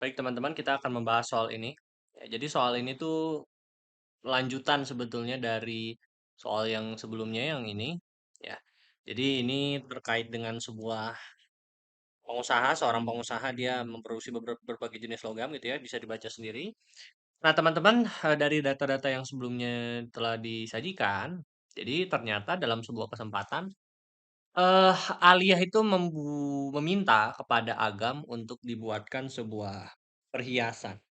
Baik teman-teman, kita akan membahas soal ini. Ya, jadi soal ini tuh lanjutan sebetulnya dari soal yang sebelumnya yang ini. Ya, jadi ini terkait dengan sebuah pengusaha, seorang pengusaha dia memproduksi berbagai jenis logam gitu ya, bisa dibaca sendiri. Nah teman-teman, dari data-data yang sebelumnya telah disajikan, jadi ternyata dalam sebuah kesempatan, eh Aliyah itu meminta kepada Agam untuk dibuatkan sebuah perhiasan.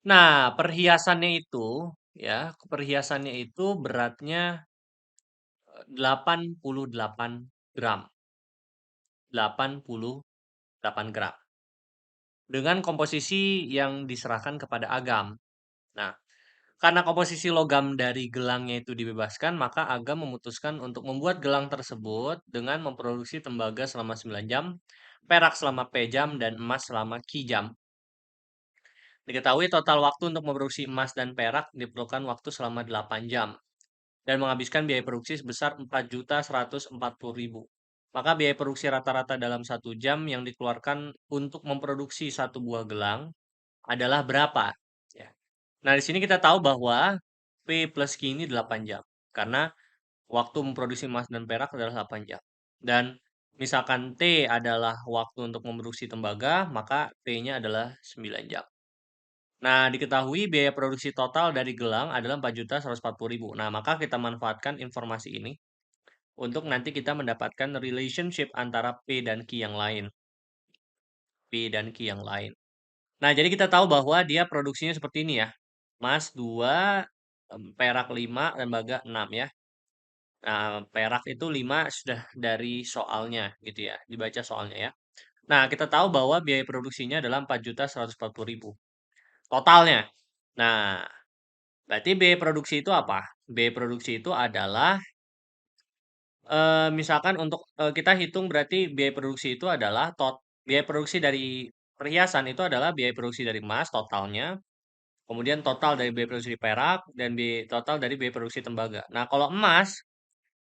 Nah, perhiasannya itu beratnya 88 gram. 88 gram. Dengan komposisi yang diserahkan kepada Agam. Nah, karena komposisi logam dari gelangnya itu dibebaskan, maka Agam memutuskan untuk membuat gelang tersebut dengan memproduksi tembaga selama 9 jam, perak selama P jam, dan emas selama Ki jam. Diketahui total waktu untuk memproduksi emas dan perak diperlukan waktu selama 8 jam dan menghabiskan biaya produksi sebesar 4.140.000. Maka biaya produksi rata-rata dalam 1 jam yang dikeluarkan untuk memproduksi satu buah gelang adalah berapa? Ya. Nah, di sini kita tahu bahwa P plus Q ini 8 jam. Karena waktu memproduksi emas dan perak adalah 8 jam. Dan misalkan T adalah waktu untuk memproduksi tembaga, maka P-nya adalah 9 jam. Nah, diketahui biaya produksi total dari gelang adalah 4.140.000. Nah, maka kita manfaatkan informasi ini untuk nanti kita mendapatkan relationship antara P dan Q yang lain. P dan Q yang lain. Nah, jadi kita tahu bahwa dia produksinya seperti ini ya. Emas 2, perak 5, tembaga 6 ya. Nah, perak itu 5 sudah dari soalnya gitu ya. Dibaca soalnya ya. Nah, kita tahu bahwa biaya produksinya adalah 4.140.000 totalnya. Nah, berarti biaya produksi itu apa? Biaya produksi itu adalah misalkan untuk kita hitung berarti biaya produksi itu adalah biaya produksi dari perhiasan itu adalah biaya produksi dari emas totalnya, kemudian total dari biaya produksi perak dan total dari biaya produksi tembaga. Nah, kalau emas,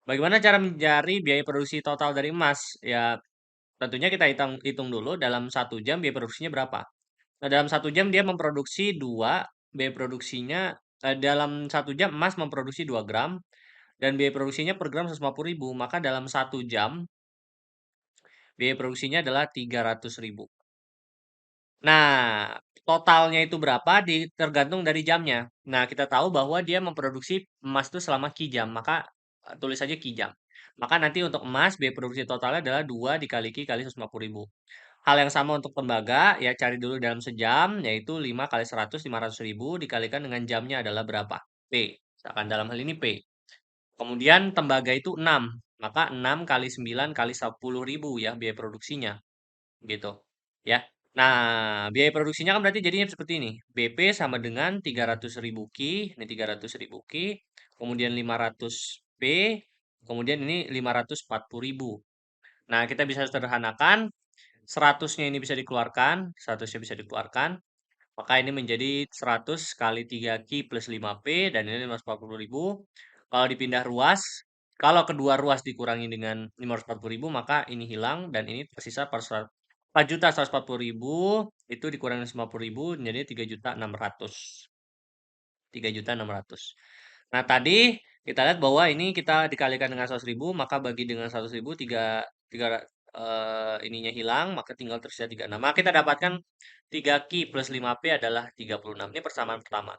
bagaimana cara mencari biaya produksi total dari emas? Ya, tentunya kita hitung hitung dulu dalam 1 jam biaya produksinya berapa. Nah, dalam 1 jam dia memproduksi dua, biaya produksinya dalam 1 jam emas memproduksi 2 gram, dan biaya produksinya per gram 150.000. Maka dalam 1 jam biaya produksinya adalah 300.000. Nah, totalnya itu berapa tergantung dari jamnya. Nah, kita tahu bahwa dia memproduksi emas itu selama Ki jam, maka tulis saja Ki jam. Maka nanti untuk emas biaya produksi totalnya adalah 2 dikali Ki kali 150.000. Hal yang sama untuk tembaga, ya cari dulu dalam sejam, yaitu 5 kali 100, 500.000 dikalikan dengan jamnya adalah berapa? P. Misalkan dalam hal ini P. Kemudian tembaga itu 6, maka 6 kali 9 kali 10.000 ya biaya produksinya, gitu. Ya. Nah, biaya produksinya kan berarti jadinya seperti ini. BP sama dengan 300.000 Ki, ini 300.000 Ki, kemudian 500 P, kemudian ini 540.000. Nah, kita bisa sederhanakan 100-nya ini bisa dikeluarkan, 100-nya bisa dikeluarkan, maka ini menjadi 100 kali 3 Ki plus 5 P, dan ini 540.000. Kalau dipindah ruas, kalau kedua ruas dikurangi dengan 540.000, maka ini hilang, dan ini tersisa 4.140.000, itu dikurangi 50.000, menjadi 3.600. 3.600. Nah, tadi kita lihat bahwa ini kita dikalikan dengan 100.000, maka bagi dengan 100.000, ininya hilang, maka tinggal tersisa 36. Maka kita dapatkan 3 Ki plus 5 P adalah 36. Ini persamaan pertama.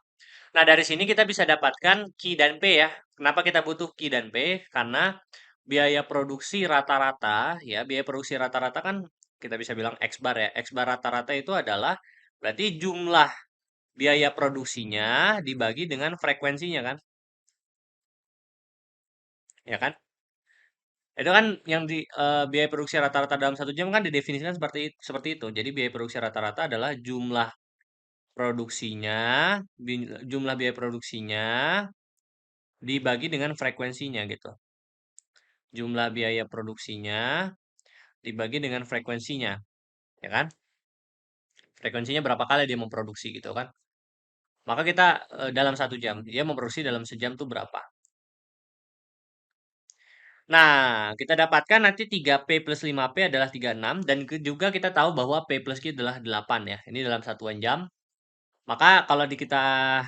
Nah, dari sini kita bisa dapatkan Ki dan P ya. Kenapa kita butuh Ki dan P? Karena biaya produksi rata-rata, ya, biaya produksi rata-rata kan kita bisa bilang X bar ya. X bar rata-rata itu adalah berarti jumlah biaya produksinya dibagi dengan frekuensinya kan? Ya kan? Itu kan yang biaya produksi rata-rata dalam 1 jam kan didefinisikan seperti itu. Jadi biaya produksi rata-rata adalah produksinya, jumlah biaya produksinya dibagi dengan frekuensinya gitu. Jumlah biaya produksinya dibagi dengan frekuensinya, ya kan? Frekuensinya berapa kali dia memproduksi gitu kan? Maka kita dalam 1 jam, dia memproduksi dalam sejam tuh berapa? Nah, kita dapatkan nanti 3P plus 5P adalah 36 dan juga kita tahu bahwa P plus Q adalah 8 ya. Ini dalam satuan jam. Maka kalau kita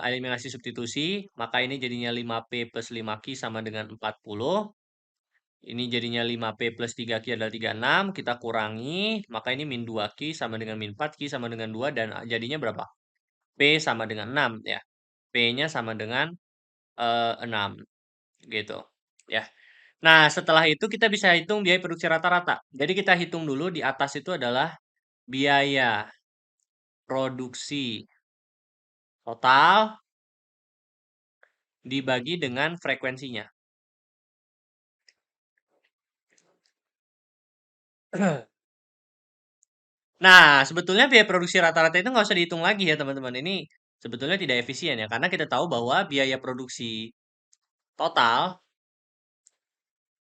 eliminasi substitusi, maka ini jadinya 5P plus 5Q sama dengan 40. Ini jadinya 5P plus 3Q adalah 36. Kita kurangi, maka ini min 2Q sama dengan min 4, Q sama dengan 2, dan jadinya berapa? P sama dengan 6 ya. P-nya sama dengan 6 gitu ya. Nah, setelah itu kita bisa hitung biaya produksi rata-rata. Jadi kita hitung dulu di atas itu adalah biaya produksi total dibagi dengan frekuensinya. Nah, sebetulnya biaya produksi rata-rata itu nggak usah dihitung lagi ya teman-teman. Ini sebetulnya tidak efisien ya, karena kita tahu bahwa total,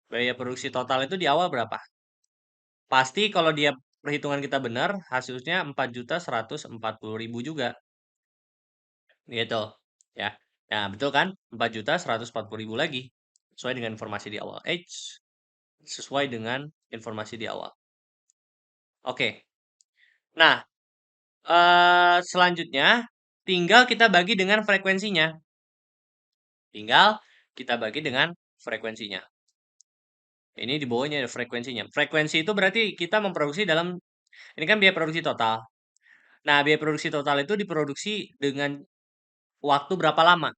biaya produksi total itu di awal berapa? Pasti kalau dia perhitungan kita benar, hasilnya 4.140.000 juga. Gitu. Ya. Nah, betul kan? 4.140.000 lagi. Sesuai dengan informasi di awal. Sesuai dengan informasi di awal. Oke. Nah, selanjutnya tinggal kita bagi dengan frekuensinya. Tinggal kita bagi dengan frekuensinya. Ini di bawahnya ada frekuensinya. Frekuensi itu berarti kita memproduksi dalam, ini kan biaya produksi total. Nah, biaya produksi total itu diproduksi dengan waktu berapa lama?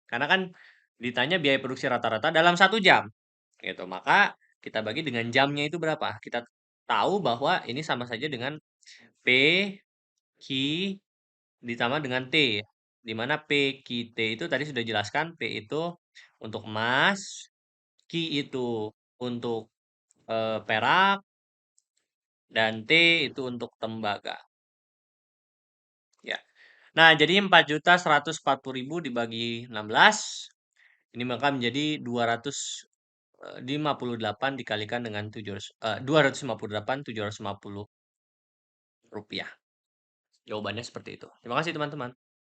Karena kan ditanya biaya produksi rata-rata dalam 1 jam. Gitu. Maka kita bagi dengan jamnya itu berapa. Kita tahu bahwa ini sama saja dengan P, Q, ditambah dengan T. Di mana P, Q, T itu tadi sudah jelaskan. P itu untuk emas, Q itu untuk perak, dan T itu untuk tembaga. Ya. Nah, jadi 4.140.000 dibagi 16. Ini maka menjadi 258 dikalikan dengan 258.750 rupiah. Jawabannya seperti itu. Terima kasih teman-teman.